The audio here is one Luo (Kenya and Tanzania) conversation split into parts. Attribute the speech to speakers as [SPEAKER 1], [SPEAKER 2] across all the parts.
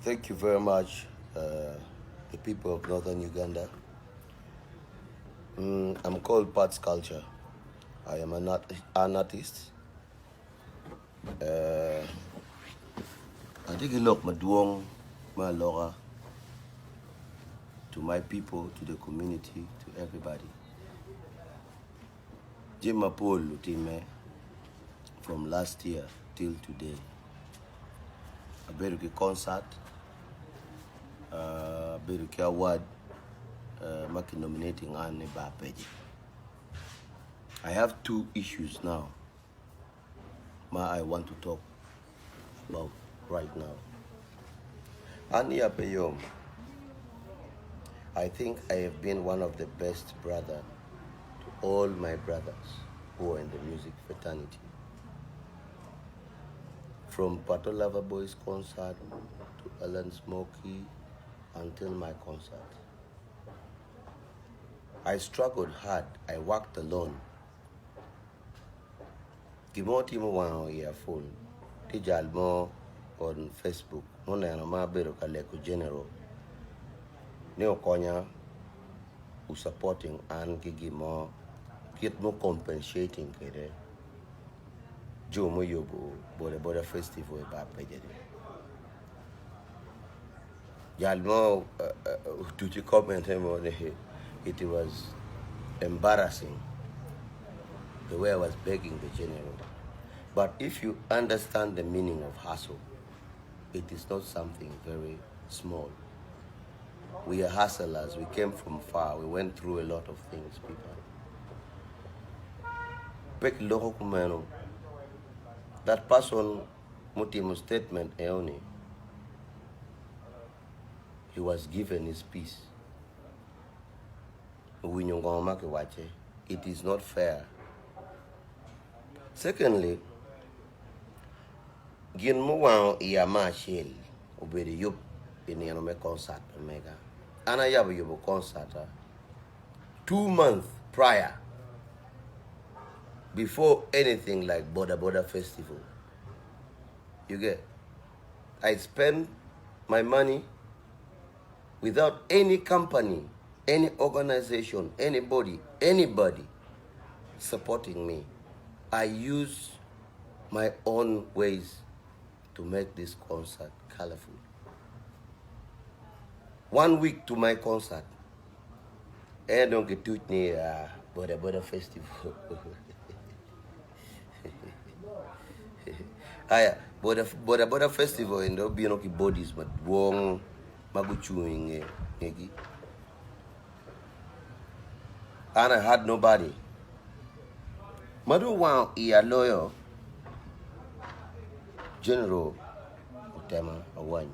[SPEAKER 1] Thank you very much, the people of northern Uganda. I'm called Patz Culture. I am an artist. I take a look, Maduong, my Laura, to my people, to the community, to everybody. Jim Paul Lutime, from last year till today. A very concert, a very award, nominating Anne Bapeji. I have two issues now I want to talk about right now. Annie Apeyom, I think I have been one of the best brothers to all my brothers who are in the music fraternity. From Pato Lover Boys concert to Alan Smokey until my concert. I struggled hard, I worked alone. Gimoti mo wan earphone, tijal mo on Facebook, mona na mabero kaleko general. Neo konya u supporting and gigi mo, get more compensating kede. Jo mo yobo boda festival ba pejede. Yal mo to the comment it was embarrassing the way I was begging the general. But if you understand the meaning of hustle, it is not something very small. We are hustlers, we came from far, we went through a lot of things, people. Pek loko kumeno, that person mutimo statement eoni, he was given his peace. It is not fair. Secondly, gin mo wan iyama shell obedi yup in yanome concert mega. Ana yabu yubu concert 2 months prior, before anything like Border Festival. You get? I spend my money without any company, any organization, anybody supporting me. I use my own ways to make this concert colorful. 1 week to my concert, I don't get to near Border Festival. Aya, Border Festival in the Binoki bodies, but wong maguchuing negi. And I had nobody. Madu wan iya lawyer General Otema Awany.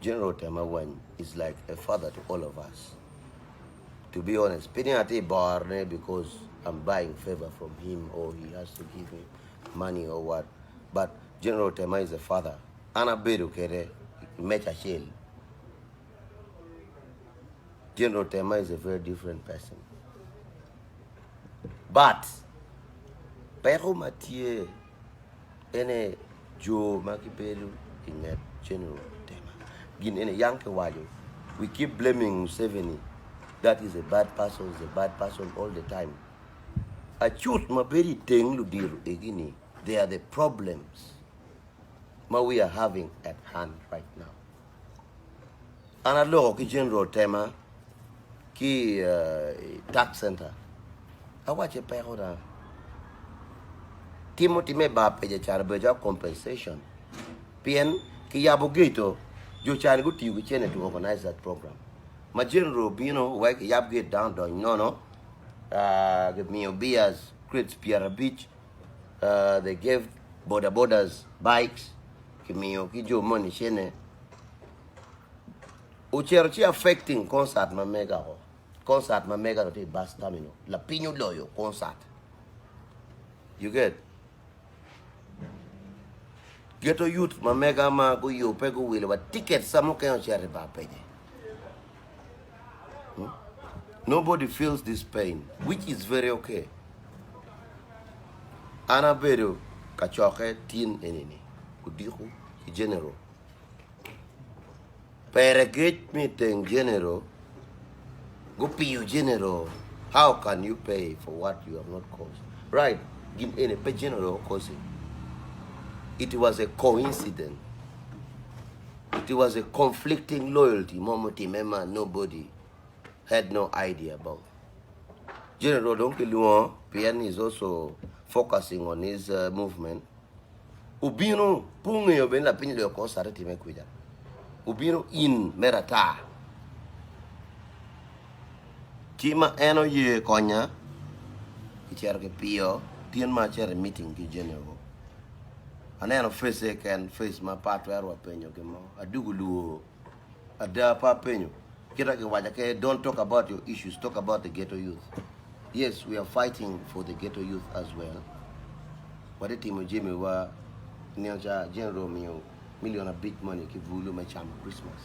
[SPEAKER 1] General Otema Awany is like a father to all of us. To be honest, penny at a bar because I'm buying favor from him or he has to give me money or what. But General Otema is a father. Ana bedu kere mecha shell. General Otema is a very different person. But pero Mathieu ene Joe Makipelu in that General Tema. Gin ene Yanke Waju. We keep blaming Museveni. That is a bad person, all the time. I choose my very thing ludiru egini. They are the problems we are having at hand right now. Analo ki General Tema ki tax center. I watch a pehoda. Timothy me ba peje charbeja compensation. Pien ki yabugito jo chan go to to organize that program. My general bino work yab get down no. Give me beers, creates Pierre Beach. They gave borders bikes. Give me kijo money shene. Ucherchi affecting concert ma mega ho. Concert ma mega to bus terminal. La Pino Loyo concert. You get? Get a youth ma mega ma go yo pego will but tickets some can share ba pay. Nobody feels this pain, which is very okay. Anabedo kachoke tin enini kudiku general Peregate meeting general. Go pay you general. How can you pay for what you have not caused? Right. Give any pay general cause it was a coincidence. It was a conflicting loyalty. Momoti Mema, nobody had no idea about. General Donkeluan, PN is also focusing on his movement. Ubino, pungi oben la pinyo yo ko sarati mekwija. Ubino in merata. Kima eno ye konya, kichar ke pio, tien ma chere meeting ki general. Aneno face can face my part where wa penyo ke mo. Adugulu, ada pa penyo. Kita ke waja ke don't talk about your issues, talk about the ghetto youth. Yes, we are fighting for the ghetto youth as well. What the team Jimmy wa Nyaja General Mio million of big money ki vulu my chama Christmas.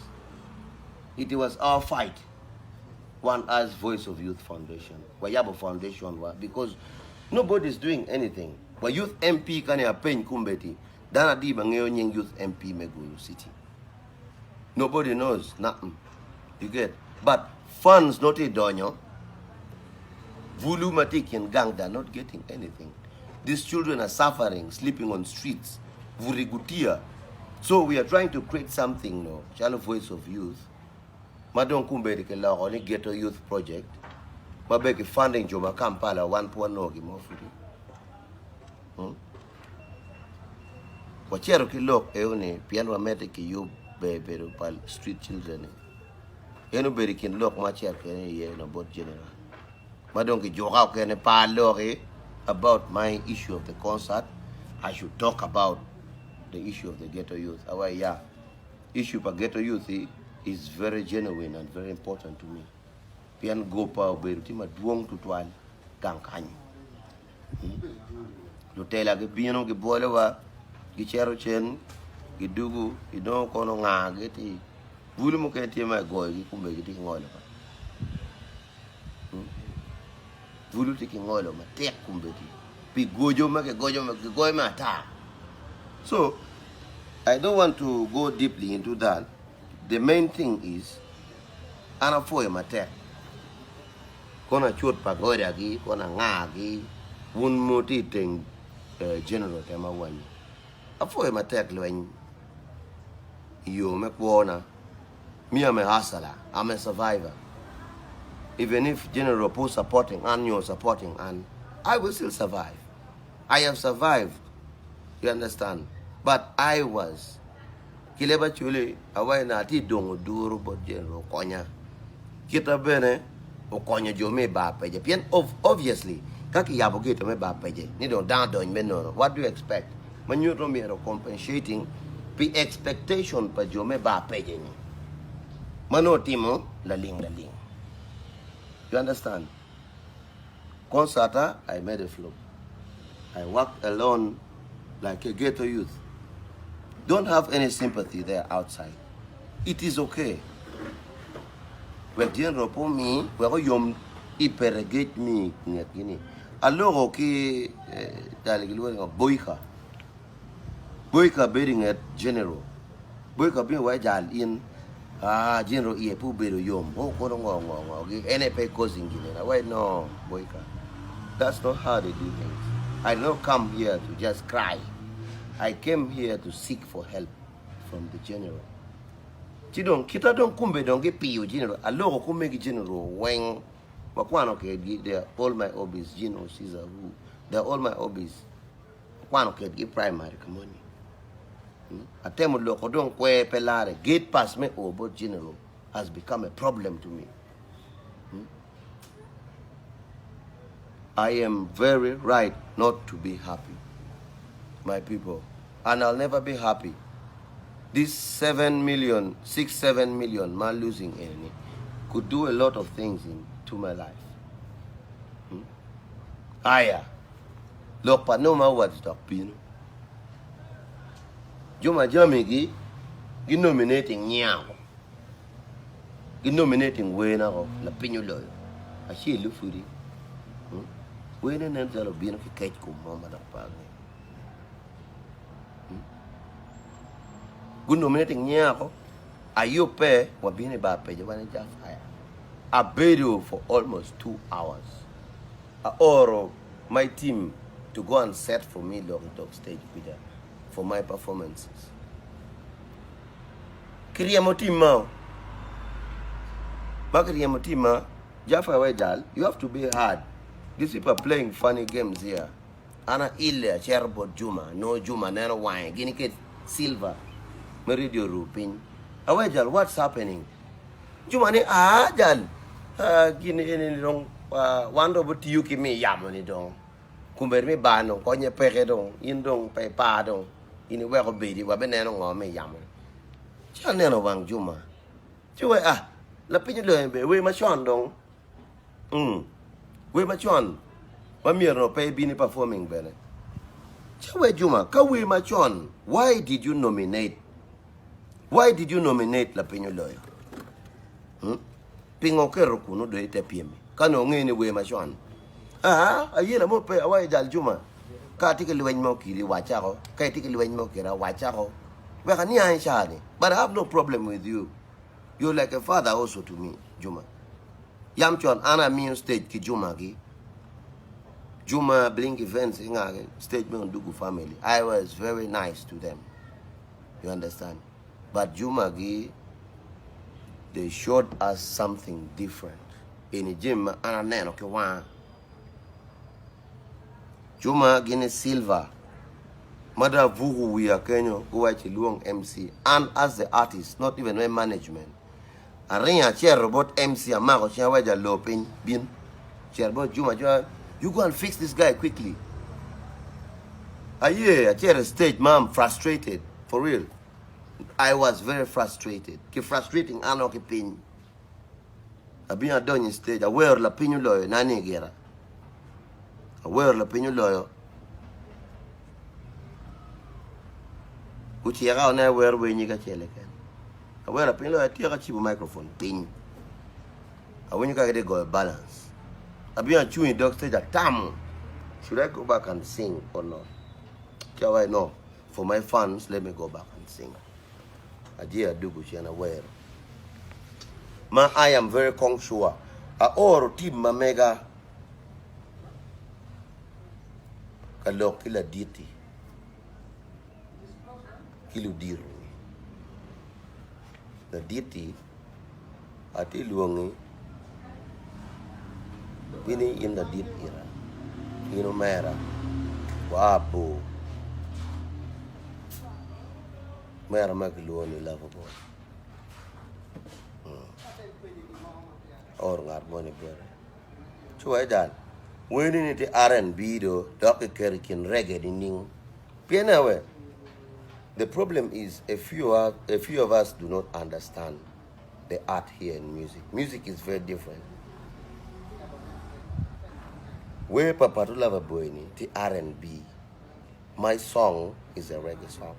[SPEAKER 1] It was our fight. One as Voice of Youth Foundation. Wayabo Foundation wa because nobody is doing anything. Wa youth MP kani apen kumbeti. Dana di bangeo nyeng youth MP Megulu City. Nobody knows nothing. You get. But funds not a donyo. Vulu Matik and gang, they're not getting anything. These children are suffering, sleeping on streets. Vurigutia. So we are trying to create something, no? Shallow Voice of Youth. Madon Kumberi ke la only Ghetto Youth Project. Mabeki funding Joma Kampala 1.0 gimofuri. Wachero ki lok eone piano mete ki you bebe pal street children. Eno beri kin lok macher kene ye no bot general. Madonki Joga can parle about my issue of the concert. I should talk about the issue of the ghetto youth. Yeah, issue of ghetto youth is very genuine and very important to me. Pian go pa berutima duong tutuan gangkany. Lutela ke piano ke bolewa gichero chen gidugu idon kono nga geti bulu mo kenti ma goy gi kumbe giti ngolo. Vulu tiki ngolo ma tek kumbeti pi gojo ma goy ma ta. So I don't want to go deeply into that. The main thing is ana foye ma tek kona chut pa goya gi kona nga gi wun moti ting general tema wani afoye ma tek lwen yo me kwona me am a hustler, I'm a survivor. Even if General Po supporting and you're supporting and I will still survive. I have survived. You understand? But I was Kileba Chule, away na ti dongo duro but General Konya. Kita bene o Konya Jome ba peje. Pian obviously, kaki yabogito me ba peje. Ni don down don meno. What do you expect? When you don't are compensating the expectation pa Jome ba peje ni. Mano timo laling. You understand? Concerta, I made a flop. I worked alone like a ghetto youth. Don't have any sympathy there outside. It is okay. When General po me, where you ipergate me, Alur okay, Boyka bearing at General. Boyka being where Jal in. General ie pu bero yom. Oh, kono ngo. NP causing gine. Why no, Boyka? That's not how they do things. I don't come here to just cry. I came here to seek for help from the general. Kita don't kumbe don't get piu general. Aloro kumbe general when makwano ke they're all my hobbies. Gino Caesar who they're all my hobbies. Makwano ke give primary money. Atemu loko don kwe pelare gate pass me over general has become a problem to me. I am very right not to be happy, my people, and I'll never be happy. This 7 million man losing any could do a lot of things to my life. Aya, look, but no matter what's the pin. Juma Jamigi, nominating Nyao, nominating Wena of La Pinulo, a she lufuri. When an answer of being a cake, Mama Pag. Good nominating Nyao, Are you pay? Wabini ba pay? You want to fire? I paid you for almost 2 hours. Or my team to go and set for me long talk stage with for my performances. Kriyamotima. Bakriyamotima. Jaffa Wedal, you have to be hard. These people are playing funny games here. Ana ille cherbot Juma, no Juma, nano wine, guinea silver, meridio rupin. Awejal, what's happening? Juma ni ajal. Gini ini dong, wando but you give me yamani dong. Kumber mi bano, konye peke dong, indong pe pa dong. Ini weko bedi, wabe neno ngome yamani. Chan neno wang Juma. Juma lapin lo be we machon dong. We machon. Mamir no pay bini performing bene. Chawe Juma, ka we machon. Why did you nominate? Why did you nominate la pinyo lawyer? Pingo kero kuno do ite piemi. Kano ngini we machon. Ayena mo pe awai dal Juma. Ka tiki liwen mo kiri wachako. Ka tiki liwen mo kira wachako. Weka ni shani. But I have no problem with you. You're like a father also to me, Juma. Yamchon ana mean stage ki Juma ki. Juma blink events in stage me on Dugu family. I was very nice to them. You understand? But Juma gi, they showed us something different. In the gym, ana neno ke wan. Juma gine silver. Mother Vugu we are Kenyo, go at Luong MC. And as the artist, not even my management. Aringa chair robot MC and Mako Chawaja Lopin bin. Chair robot Juma, you go and fix this guy quickly. I chair stage, mom, frustrated. For real. I was very frustrated. Keep frustrating Anoki pin. I've been done in stage. I wear la pinu lawyer, Nani Gera. I wear la pinu lawyer. Which you are now where when you get your leg. I wear a pin lawyer, tear a cheap microphone, pin. I when you get go balance. I've been chewing dog stage at Tam. Should I go back and sing or not? Tell I know. For my fans, let me go back and sing. I dear do good and aware. I am very conscious. Or team my mega Kalokila Diti. Kiludir. The Diti at Iluangi. Bini in the deep era. Mera. Wapo. Mera Makiluani lovable. Or not money better. So I done. When in the R&B do, Dr. Kerrikin reggae in Pianawe. The problem is a few of us do not understand the art here in music. Music is very different. Where Papa to love a boy the R&B. My song is a reggae song.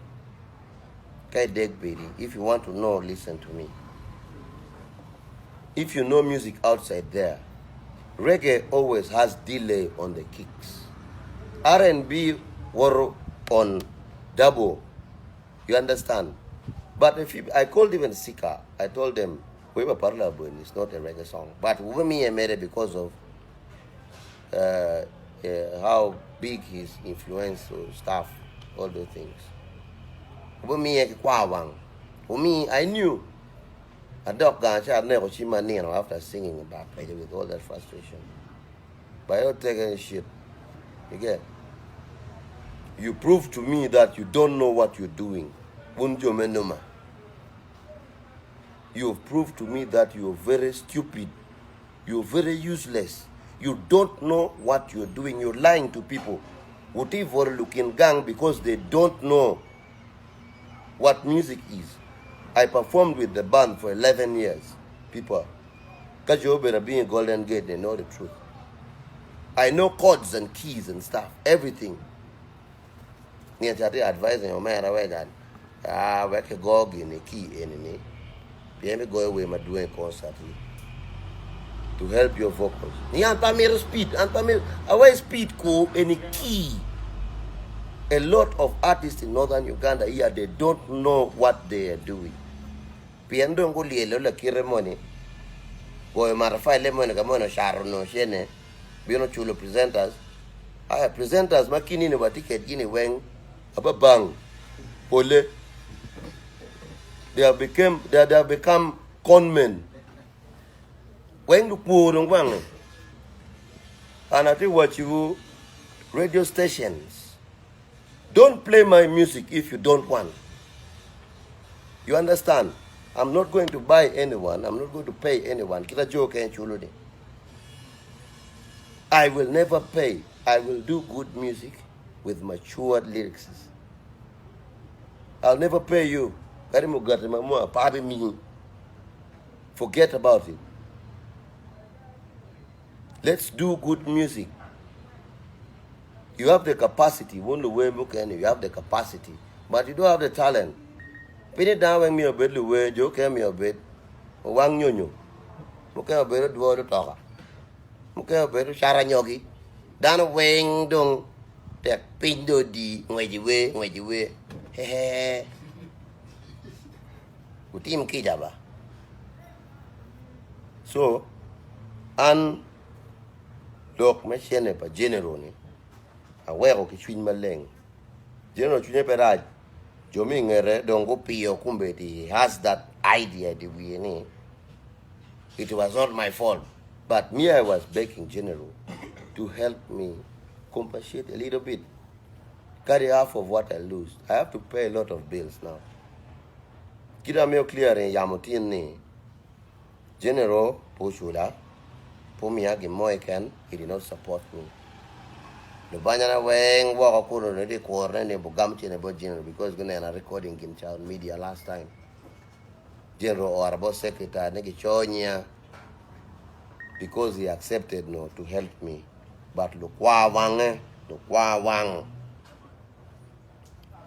[SPEAKER 1] Kai Deg Baby, if you want to know, listen to me. If you know music outside there, reggae always has delay on the kicks. R&B were on double. You understand? But I called even Sika. I told them, Weber Parlabun is not a reggae song. But me made it because of how big his influence or stuff, all those things. Me, I knew. A dog got never see my name after singing about it with all that frustration. But you're taking shit. You get? You prove to me that you don't know what you're doing. NUMA. You've proved to me that you're very stupid. You're very useless. You don't know what you're doing. You're lying to people. Whatever looking gang because they don't know what music is. I performed with the band for 11 years. People, because you're better being Golden Gate, they know the truth. I know chords and keys and stuff, everything. Near advising your man away that we can go in a key enemy. Be go away my doing concert to help your vocals. Ni antamir speed, antamir away speed ko any key. A lot of artists in northern Uganda here, they don't know what they are doing. piendo go lielo la kiremoni go marfa lemon ga mono sharo no shene bino chulo presenters aya presenters makini ne ticket gini weng ababang pole they have become conmen weng du purong wang and I think what you radio stations don't play my music if you don't want. You understand? I'm not going to buy anyone. I'm not going to pay anyone. Kita joke and chuludi. I will never pay. I will do good music with matured lyrics. I'll never pay you. Forget about it. Let's do good music. You have the capacity. You have the capacity. But you don't have the talent. Pin it down when me a bed, Luwe, Joe came me a bed, or Wang Yunyu. Muka a bed, do the talker. Muka a bed, Sharanyogi. Down a wing, don't take pindo di, where you way. He. Utim Kijaba. So, and look, my shene pa general ni. Aware of Kitwin Maleng. General Chuneperaj. Jomingere dongo pio kumbe he has that idea the we need. It was not my fault. But me I was begging General to help me compensate a little bit. Carry half of what I lose. I have to pay a lot of bills now. Kida me clear in Yamutin ni. General Poshula, Pumiagi Moikan, he did not support me. The Banyana Wang walk already coordinated Bugamchi and about General because we are recording in child media last time. General or about Secretary Negichonia because he accepted no to help me. But look wang.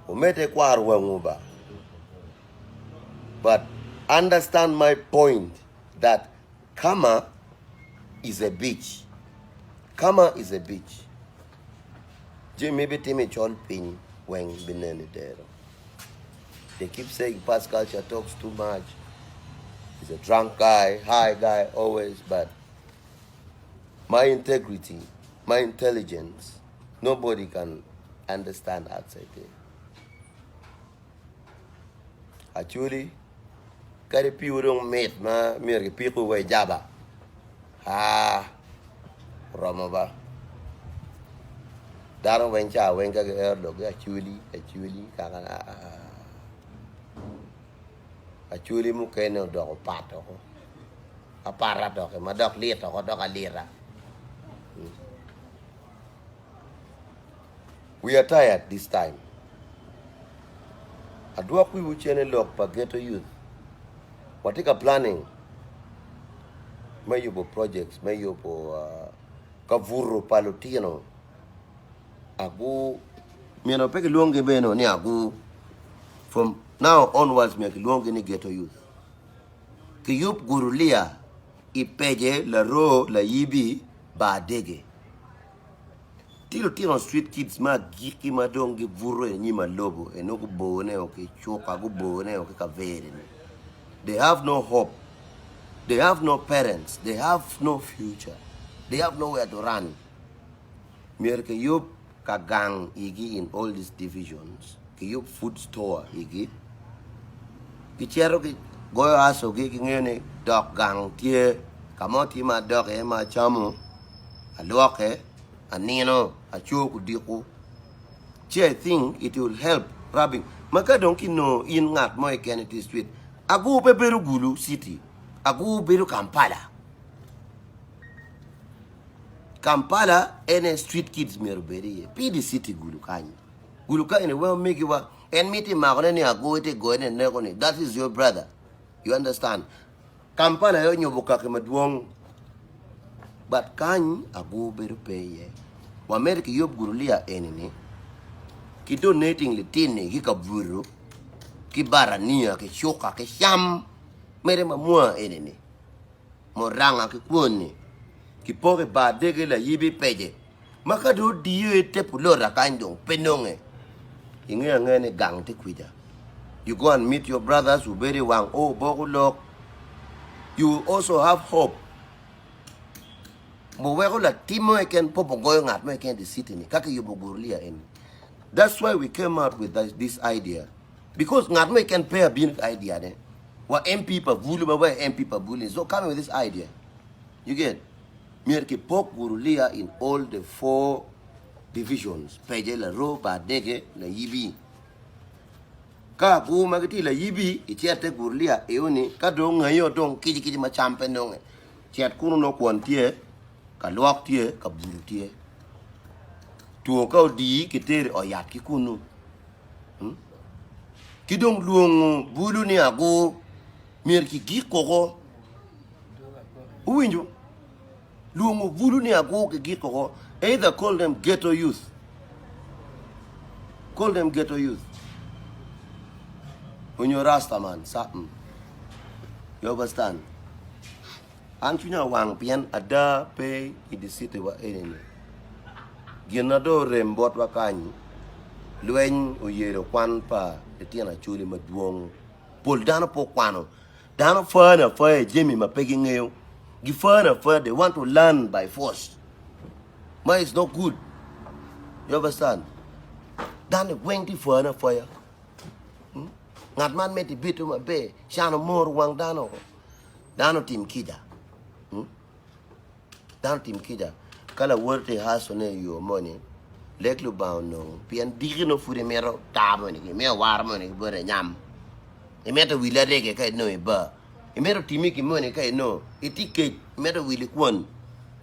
[SPEAKER 1] Umete kwa ruwanguba. But understand my point that Kama is a beach. Kama is a beach. Maybe Timmy Chol Pin when Binelli there. They keep saying past culture talks too much. He's a drunk guy, high guy, always, but my integrity, my intelligence, nobody can understand outside there. Actually, kari piurong mate ma mir piku we jaba. Romaba. Daro wencha wenga dog actually mukeno dog pato. Apara dog ma dog lito ko dog alira. We are tired this time. Adwa ku uchene lok pa ghetto youth. Watika planning. Mayo po projects, mayo po kavuro palutino. Agu miano peke luonge beno ni agu from now onwards me luonge ni ghetto youth. Kiyup gurulia ipeje la ro la yibi ba dege. Tino street kids ma giki madonge vuro e nyima lobo e no kubone o ke choka kubone o ke kavere. They have no hope. They have no parents. They have no future. They have nowhere to run. Mirke yup kagang igi in all these divisions. Ki yup food store igi. Kichero ki goyo aso ki ngene dog gang tie kamoti ma dog e ma chamu aloke anino achoku diku. I think it will help rubbing. Maka donki no in ngat mo ekenity street. Agu peperu gulu city. Agu beru Kampala ene street kids meruberi. Pidi city gulu kanyi. Gulu kanyi well make you wa en miti magone ni agu ete go ene negoni. That is your brother. You understand? Kampala yo nyoboka ke maduong. But kanyi agu beru peye. Wa America yob gurulia enini. Ki donating litini ki kaburu. Ki barania ki shoka ki sham. Mere mamua enini. Moranga ki kwoni. Ki poke ba dege la yibi peje. Maka do diyo ete pulora kandong penonge. Inge ngene gang te kwida. You go and meet your brothers who very wang. Oh, Bogulok. You also have hope. But where all the team can pop going at me can the city. Kaka you bogulia in. That's why we came out with this idea. Because Ngatme can pay a big idea then. What MP per bully, but where MP per bully. So coming with this idea. You get Mirki Pok Gurulia in all the 4 divisions. Peje la ro ba dege la yibi. Ka bu magati la yibi itiate Gurulia eoni ka dong ngayo dong kiji ma champion dong. Tiat kuno no kwantie ka luak tie ka buru tie. Tuo ka di kitere oyat ki kunu. Kidong luong bulu ni ago Mirki gikoko. Uwinjo. Luongo bulu ni ago ke gikoko. Either call them ghetto youth. Call them ghetto youth. When you're Rasta man, something. You understand? Antunya wang pian ada pe in the city wa enene. Ginado rembot wakanyi. Luen uyero kwan pa etiana chuli maduong. Pol dano po kwano. Dano fana fa Jimmy mapegi ngeo. Gifana fa they want to learn by force. But it's not good. You understand? Dan weng ti fana fa ya. Ngat man meti bitu ma be. Shano mor wang dano. Dano tim kija. Dano tim kija. Kala worte hasone yo money. Leklu bound no. Pian digino fure mero tamo ni. Me warmo ni bore nyam. E meta wila rege kai no e ba. E mero timiki money kai no. E tike meta wili kwon.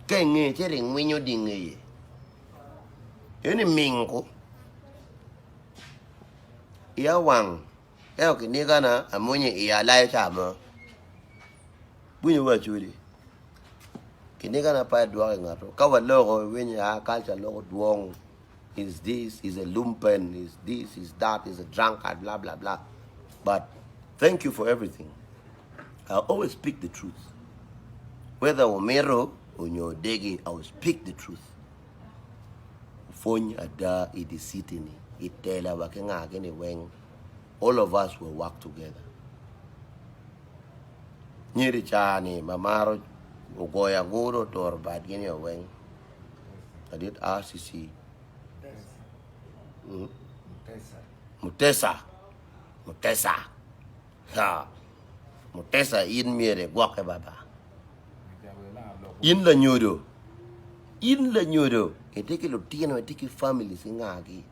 [SPEAKER 1] Kai nge chere ngwenyo dinge ye. Yoni mingo. Ia wang. Eo ki niga na amonye ia lai chama. Bunyo wa churi. Ki niga na pa duwa ngato. Kawa logo wenye ha culture logo duong. Is this, is a lumpen, is this, is that, is a drunkard, blah blah blah. But thank you for everything. I always speak the truth. Whether Omero or Nyodegi, I will speak the truth. Fonya ada idisitini, itela wakenga agene weng. All of us will work together. Nyeri chani, mamaro, ugoya guro, tor bad gini weng. I did RCC. Mutesa. Ha. Mutesa in mere guake baba. In la nyodo. Eteke lo tieno eteke family singagi.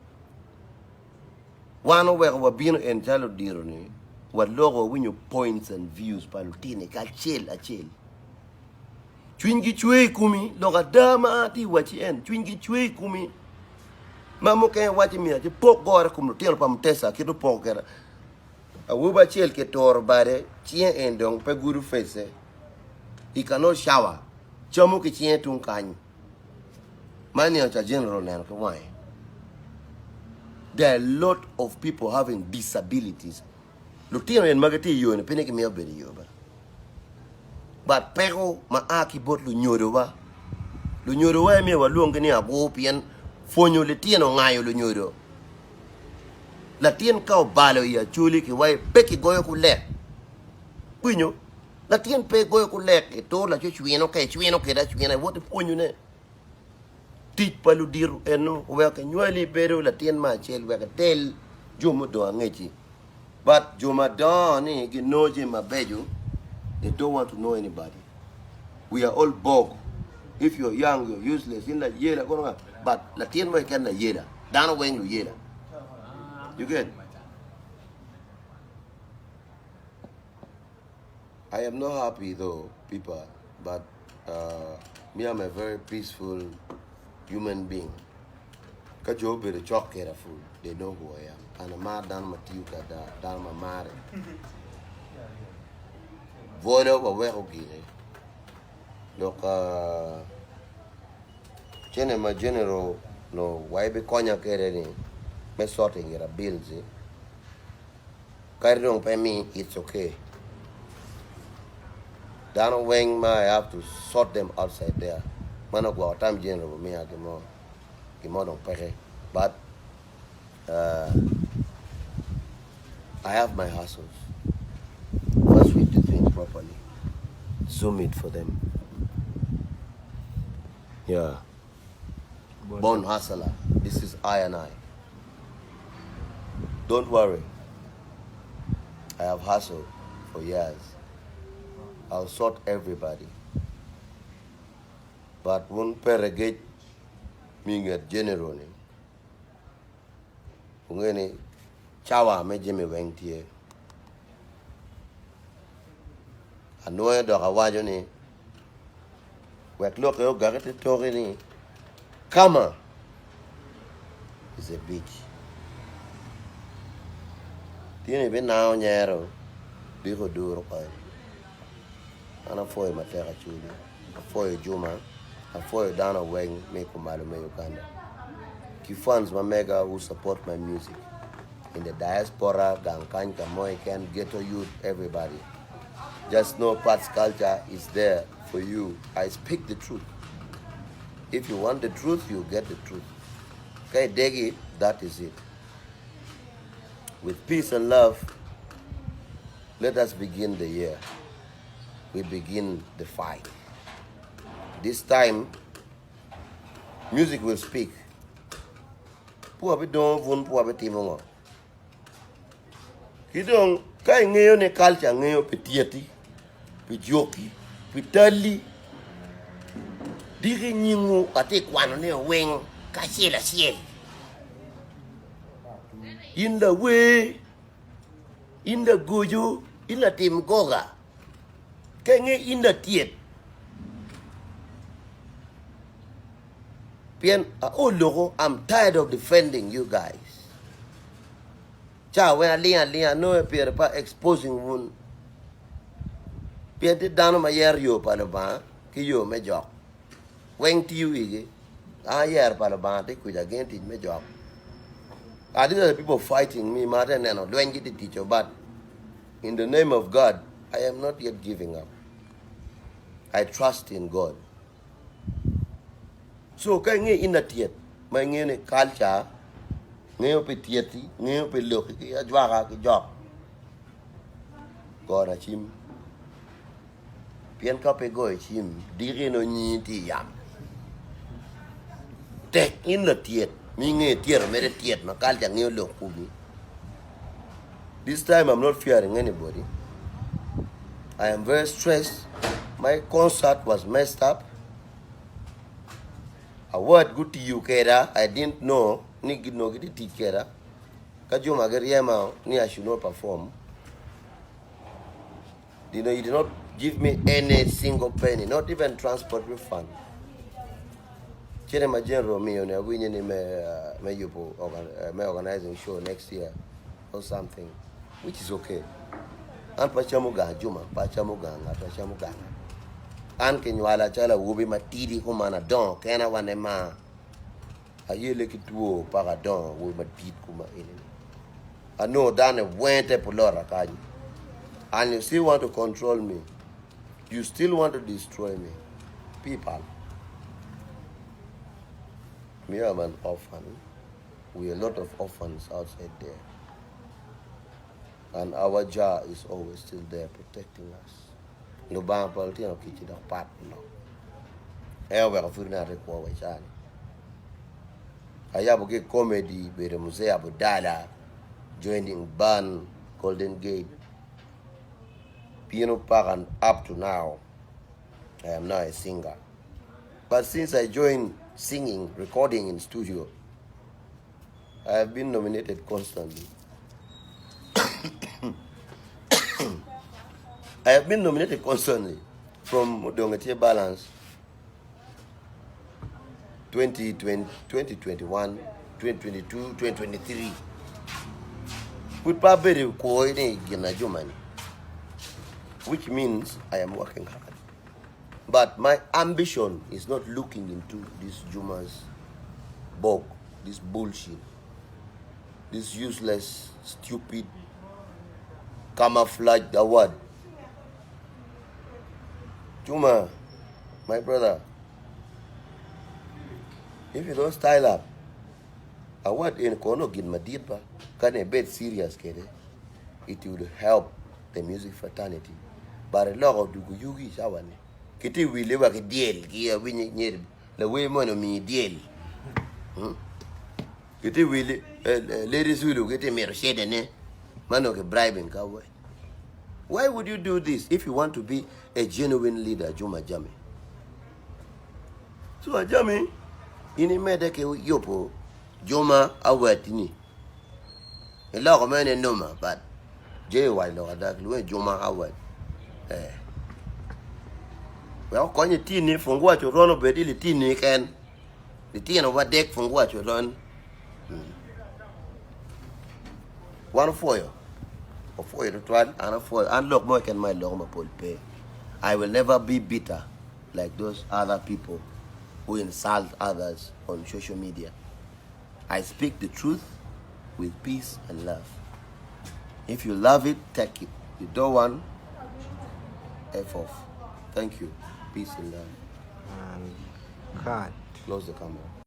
[SPEAKER 1] Wano wa bino en jalo diro ni. Wa logo winyo points and views pa lo tiene ka achel. Chwingi chwe kumi loga dama ati wachi en. Chwingi chwe kumi. Mamo ke wachi mi ati pok gore kum lo tieno pa Mutesa kido pokera. Awuba chel ke tor bare chien endong pe guru face. He cannot shower. Chomo ke chien tung kanyi. Mani acha general nan ko why. There are a lot of people having disabilities. Lutino en magati yo ne pene ke me obedi yo ba. But pero ma aki bot lu nyodo wa. Lu nyodo wa me wa luonge ni ago pian fonyo le tieno ngayo lu nyodo. La tien kao balo ya chuli ki wai peki goyo ku lek. Kuinyo, la tien pe goyo ku lek e to la chuino ke da chuino wote ponyo ne. Tit palu diru eno weka nyweli pero la tien ma chel weka tel jomo do angechi. But joma do ni ginoje mabejo, they don't want to know anybody. We are all bog. If you're young, you're useless. In la yela kono but la tien wa kan la yela. Dano weng lu yela. You get? I am not happy though, people, but me, I'm a very peaceful human being. Kajo be the chalk careful, they know who I am. And I'm mad down my tiuka down my mare. Vodo wa weko gine. Look, my general, no, why be konya kere ni? Me sorting your bills. Carry don't pay me, it's okay. Down wing I have to sort them outside there. Man go out time general me I give more don't pay. But I have my hustles. First we do things properly. Zoom it for them. Yeah. Born hustler. This is I and I. Don't worry. I have hustled for years. I'll sort everybody. But one perigate being a general. Ungeni chawa me jimi wengtie. Anoye do kawajo ni. Wek look yo garete tori ni. Kama is a bitch. Tiene be now nyero. Biko duro kwa. Ana foye matera chuli. Afoye Juma. Afoye Dana Weng me kumalume Uganda. Funds Mamega who support my music. In the diaspora, Gankan, Kamoy, Ken, Ghetto Youth, everybody. Just know Patz culture is there for you. I speak the truth. If you want the truth, you get the truth. Okay, dig it, that is it. With peace and love, let us begin the year. We begin the fight. This time, music will speak. Pua be don vun pua be timongo. Kidong kai ngeo ne culture ngeo pe tieti, pe joki, pe tali. Diri nyingu ate kwano ne weng ka siela siel. In the way, in the gojo, in the tim goga. Kai nge in the tiet. Oh logo, I'm tired of defending you guys. Cha when Alia no appear pa exposing one. Pian te dano ma yer yo palaba, ki yo me jok. Weng ti you ige. Yer palaba te kuja against it me jok. These are the people fighting me, Martin and doing it teacher, but in the name of God, I am not yet giving up. I trust in God. So kai nge in the tiet, my nge culture, nge pe tieti, nge pe loki ki ajwaga ki job. God a chim. Pian ka pe go chim, diri no nyi ti yam. Tek in the tiet, mi nge tier me de tiet ma culture nge loki. This time I'm not fearing anybody. I am very stressed. My concert was messed up. A word good to you, Kera. I didn't know. Ni no get it, Kera. Kajuma Geriema, ni I should not perform. You know, you did not give me any single penny, not even transport refund. Chere Majero me on a winning me organizing show next year or something, which is okay. And Pachamuga, Juma, Pachamuga, Pachamuga. And can you ala chala wubi matidi kumana don kena wanema ayele kituo para don wubi matid kuma ini. I know dane wente pulora kaji. And you still want to control me. You still want to destroy me. People. Me am an orphan. We are a lot of orphans outside there. And our Jah is always still there protecting us. No bang politi no kichi da pat no. Ewe ka furna rekwa wachani. Ayabu ke comedy bere Mzee Abudala joining band Golden Gate. Piano Park and up to now, I am now a singer. But since I joined singing, recording in studio, I have been nominated constantly. I have been nominated constantly from Dongatie Balance 2020, 2021, 2022, 2023. With Paberi Koine Ginajumani, which means I am working hard. But my ambition is not looking into this Juma's bog, this bullshit, this useless, stupid, camouflage award. Juma, my brother, if you don't style up, award in Kono Gin Madiba, can a bit serious, kid. it would help the music fraternity. But a lot of the Yugi Awany. Kitty will live like a deal, here, winning near the way money me deal. Kitty will, ladies will get a mere shade and man of a bribing cowboy. Why would you do this if you want to be a genuine leader, Juma Jami? So, Jami, in a medeke yopo, Juma Awatini. A lot of men in NUMA, but Jay White or that, Juma Awat. Well, can you teen from what you run over the teen can? The teen over deck from what you run. One for you. For you to try and for and look more can my long pay. I will never be bitter like those other people who insult others on social media. I speak the truth with peace and love. If you love it, take it. You don't want, F off. Thank you. Peace and love.
[SPEAKER 2] And cut.
[SPEAKER 1] Close the camera.